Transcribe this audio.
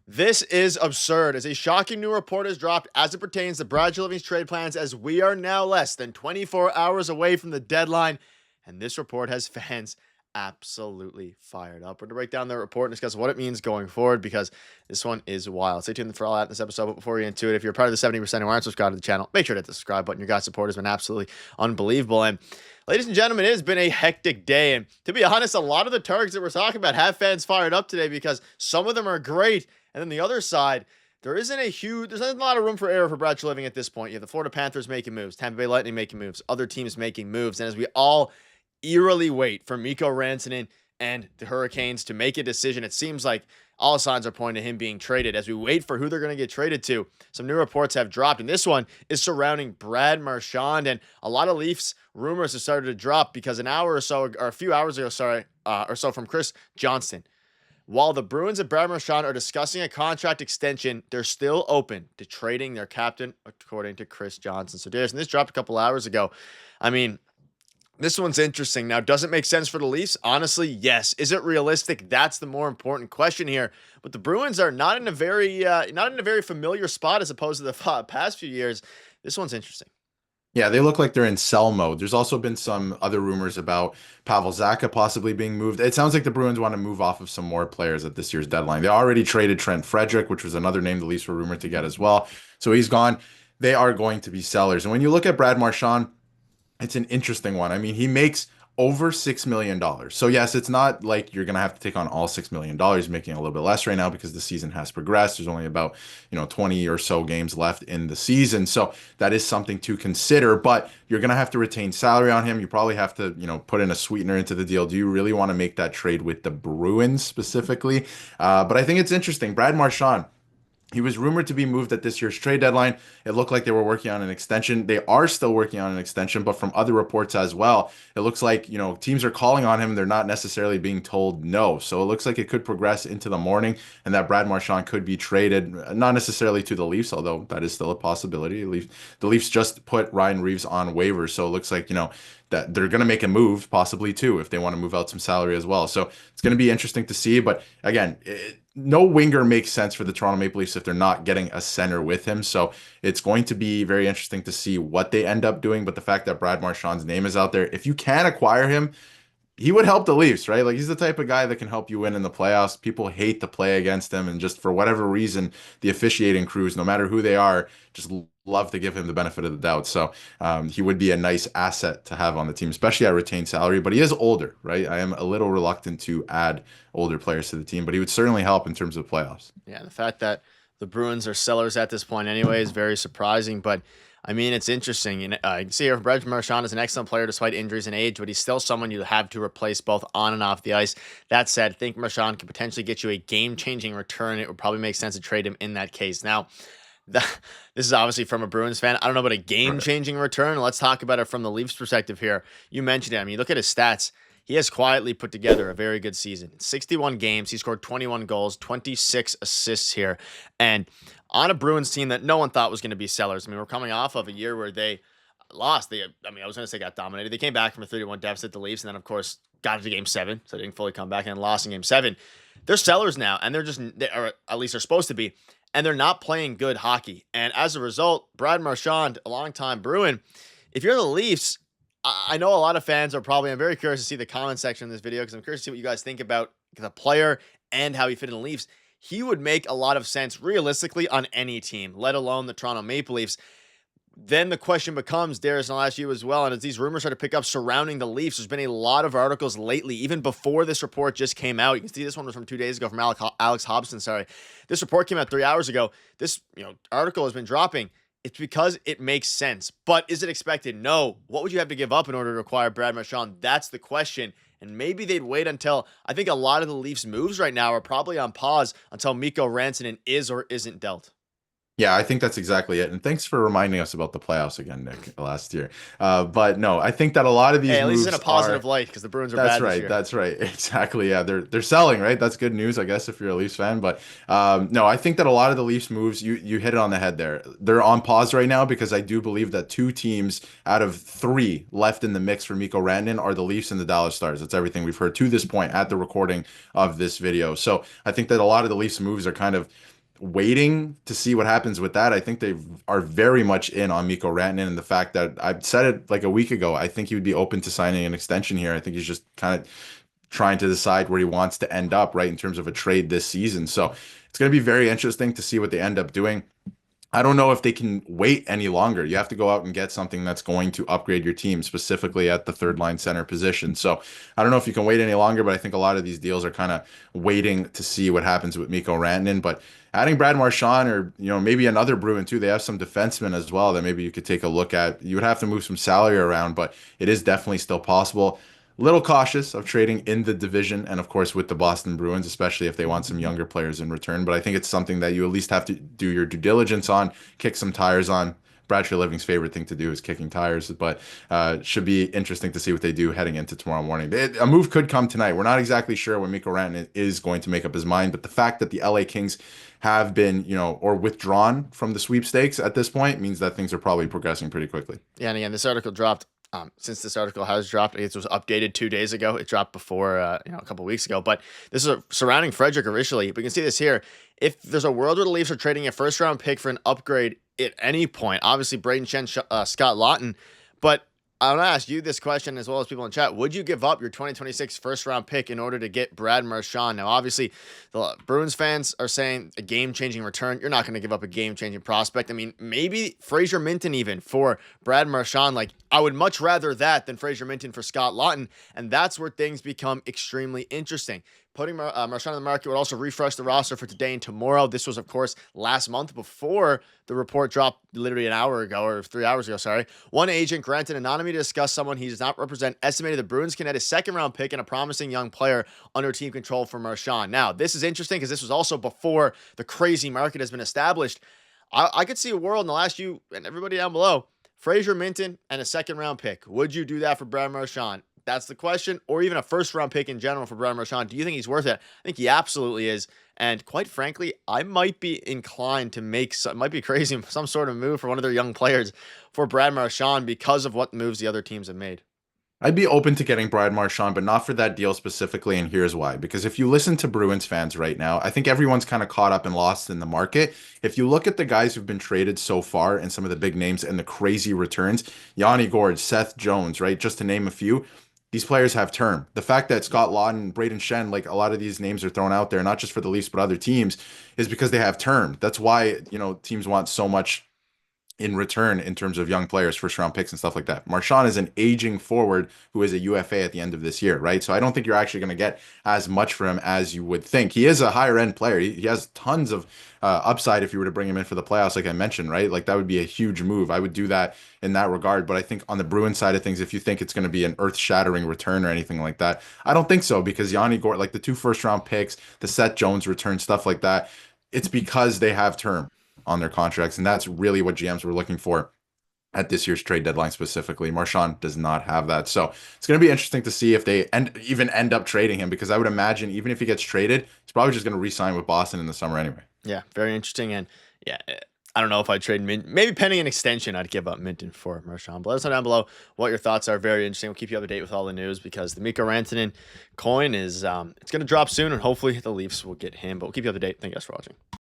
This is absurd as a shocking new report has dropped as it pertains to Brad Marchand's trade plans as we are now less than 24 hours away from the deadline. And this report has fans absolutely fired up. We're going to break down the report and discuss what it means going forward because this one is wild. Stay tuned for all that in this episode. But before we get into it, if you're part of the 70% who aren't subscribed to the channel, make sure to hit the subscribe button. Your guys' support has been absolutely unbelievable. And ladies and gentlemen, it has been a hectic day. And to be honest, a lot of the targets that we're talking about have fans fired up today because some of them are great. And then the other side, there's not a lot of room for error for Brad Living at this point. You have the Florida Panthers making moves, Tampa Bay Lightning making moves, other teams making moves. And as we all eerily wait for Mikko Rantanen and the Hurricanes to make a decision, it seems like all signs are pointing to him being traded. As we wait for who they're going to get traded to, some new reports have dropped, and this one is surrounding Brad Marchand, and a lot of Leafs rumors have started to drop because a few hours ago, or so from Chris Johnston. While the Bruins and Brad Marchand are discussing a contract extension, they're still open to trading their captain, according to Chris Johnston. So, Darius, and this dropped a couple hours ago. I mean, this one's interesting. Now, does it make sense for the Leafs? Honestly, yes. Is it realistic? That's the more important question here. But the Bruins are not in a very familiar spot as opposed to the past few years. This one's interesting. Yeah, they look like they're in sell mode. There's also been some other rumors about Pavel Zacha possibly being moved. It sounds like the Bruins want to move off of some more players at this year's deadline. They already traded Trent Frederick, which was another name the Leafs were rumored to get as well. So he's gone. They are going to be sellers. And when you look at Brad Marchand, it's an interesting one. I mean, he makes over $6 million. So yes, it's not like you're gonna have to take on all $6 million, making a little bit less right now because the season has progressed. There's only about 20 or so games left in the season. So that is something to consider, but you're gonna have to retain salary on him. You probably have to, put in a sweetener into the deal. Do you really want to make that trade with the Bruins specifically? But I think it's interesting. Brad Marchand. He was rumored to be moved at this year's trade deadline. It looked like they were working on an extension. They are still working on an extension, but from other reports as well, it looks like, teams are calling on him. They're not necessarily being told no. So it looks like it could progress into the morning and that Brad Marchand could be traded, not necessarily to the Leafs, although that is still a possibility. The Leafs just put Ryan Reeves on waivers. So it looks like, that they're going to make a move possibly too if they want to move out some salary as well. So it's going to be interesting to see. But again, no winger makes sense for the Toronto Maple Leafs if they're not getting a center with him. So it's going to be very interesting to see what they end up doing. But the fact that Brad Marchand's name is out there, if you can acquire him, he would help the Leafs, right? Like he's the type of guy that can help you win in the playoffs. People hate to play against him, and just for whatever reason, the officiating crews, no matter who they are, just love to give him the benefit of the doubt. So he would be a nice asset to have on the team, especially at retained salary. But he is older, right? I am a little reluctant to add older players to the team, but he would certainly help in terms of playoffs. Yeah, the fact that the Bruins are sellers at this point anyway is very surprising, but I mean, it's interesting. You can see here, Brad Marchand is an excellent player despite injuries and age, but he's still someone you have to replace both on and off the ice. That said, I think Marchand could potentially get you a game-changing return. It would probably make sense to trade him in that case. Now, this is obviously from a Bruins fan. I don't know about a game-changing return. Let's talk about it from the Leafs perspective here. You mentioned it. I mean, you look at his stats. He has quietly put together a very good season. In 61 games, he scored 21 goals, 26 assists here. And on a Bruins team that no one thought was going to be sellers. I mean, we're coming off of a year where they lost. I was going to say got dominated. They came back from a 31 deficit, the Leafs, and then, of course, got into Game 7, so they didn't fully come back and lost in Game 7. They're sellers now, and or at least they're supposed to be, and they're not playing good hockey. And as a result, Brad Marchand, a longtime Bruin, if you're the Leafs, I know a lot of fans are probably, I'm very curious to see the comment section in this video because I'm curious to see what you guys think about the player and how he fit in the Leafs. He would make a lot of sense realistically on any team, let alone the Toronto Maple Leafs. Then the question becomes, Darius, and I'll ask you as well, and as these rumors start to pick up surrounding the Leafs, there's been a lot of articles lately, even before this report just came out. You can see this one was from 2 days ago from Alex Hobson, This report came out 3 hours ago. This article has been dropping. It's because it makes sense. But is it expected? No. What would you have to give up in order to acquire Brad Marchand? That's the question. And maybe they'd wait until, I think a lot of the Leafs moves right now are probably on pause until Mikko Rantanen is or isn't dealt. Yeah, I think that's exactly it. And thanks for reminding us about the playoffs again, Nick, last year. But no, I think that a lot of these at least moves in a positive light because the Bruins are that's bad right. this year. That's right. Exactly. Yeah, they're selling, right? That's good news, I guess, if you're a Leafs fan. But no, I think that a lot of the Leafs moves, you hit it on the head there. They're on pause right now because I do believe that 2 teams out of 3 left in the mix for Mikko Rantanen are the Leafs and the Dallas Stars. That's everything we've heard to this point at the recording of this video. So I think that a lot of the Leafs moves are kind of waiting to see what happens with that. I think they are very much in on Mikko Rantanen, and the fact that I said it like a week ago, I think he would be open to signing an extension here. I think he's just kind of trying to decide where he wants to end up, right, in terms of a trade this season. So it's going to be very interesting to see what they end up doing. I don't know if they can wait any longer. You have to go out and get something that's going to upgrade your team, specifically at the third line center position. So I don't know if you can wait any longer, but I think a lot of these deals are kind of waiting to see what happens with Mikko Rantanen. But adding Brad Marchand or maybe another Bruin too, they have some defensemen as well that maybe you could take a look at. You would have to move some salary around, but it is definitely still possible. Little cautious of trading in the division and of course with the Boston Bruins, especially if they want some younger players in return. But I think it's something that you at least have to do your due diligence on, kick some tires on. Brad Living's favorite thing to do is kicking tires, but should be interesting to see what they do heading into tomorrow morning. A move could come tonight. We're not exactly sure when Mikko Rantanen is going to make up his mind, but the fact that the LA Kings have been, or withdrawn from the sweepstakes at this point means that things are probably progressing pretty quickly. Yeah, and again, this article dropped. Since this article has dropped, it was updated 2 days ago. It dropped before, a couple weeks ago. But this is surrounding Frederick officially. We can see this here. If there's a world where the Leafs are trading a first-round pick for an upgrade at any point, obviously Braden Shen, Scott Laughton, but I want to ask you this question as well as people in chat. Would you give up your 2026 first-round pick in order to get Brad Marchand? Now, obviously, the Bruins fans are saying a game-changing return. You're not going to give up a game-changing prospect. I mean, maybe Fraser Minton even for Brad Marchand. Like, I would much rather that than Fraser Minton for Scott Laughton, and that's where things become extremely interesting. Putting Marchand on the market would also refresh the roster for today and tomorrow. This was, of course, last month before the report dropped literally an hour ago or 3 hours ago, sorry. One agent granted anonymity to discuss someone he does not represent, estimated the Bruins can add a second-round pick and a promising young player under team control for Marchand. Now, this is interesting because this was also before the crazy market has been established. I could see a world in the last few, and everybody down below, Fraser Minton and a second-round pick. Would you do that for Brad Marchand? That's the question. Or even a first-round pick in general for Brad Marchand. Do you think he's worth it? I think he absolutely is. And quite frankly, I might be inclined to make some, might be crazy, some sort of move for one of their young players for Brad Marchand because of what moves the other teams have made. I'd be open to getting Brad Marchand, but not for that deal specifically, and here's why. Because if you listen to Bruins fans right now, I think everyone's kind of caught up and lost in the market. If you look at the guys who've been traded so far and some of the big names and the crazy returns, Yanni Gourde, Seth Jones, right, just to name a few, these players have term. The fact that Scott Laughton, Braden Shen, like a lot of these names are thrown out there, not just for the Leafs, but other teams, is because they have term. That's why, teams want so much in return in terms of young players, first round picks and stuff like that. Marchand is an aging forward who is a UFA at the end of this year, right? So I don't think you're actually going to get as much for him as you would think. He is a higher end player. He has tons of upside if you were to bring him in for the playoffs, like I mentioned, right? Like that would be a huge move. I would do that in that regard. But I think on the Bruins side of things, if you think it's going to be an earth shattering return or anything like that, I don't think so because Yanni Gourde, like the 2 first round picks, the Seth Jones return, stuff like that, it's because they have term on their contracts, and that's really what GMs were looking for at this year's trade deadline specifically. Marchand does not have that, so it's going to be interesting to see if they even end up trading him, because I would imagine even if he gets traded, he's probably just going to re-sign with Boston in the summer anyway. Yeah, very interesting, and yeah, I don't know if I'd trade Minton. Maybe pending an extension, I'd give up Minton for Marchand. But let us know down below what your thoughts are. Very interesting. We'll keep you up to date with all the news because the Mikko Rantanen coin is it's going to drop soon, and hopefully the Leafs will get him. But we'll keep you up to date. Thank you guys for watching.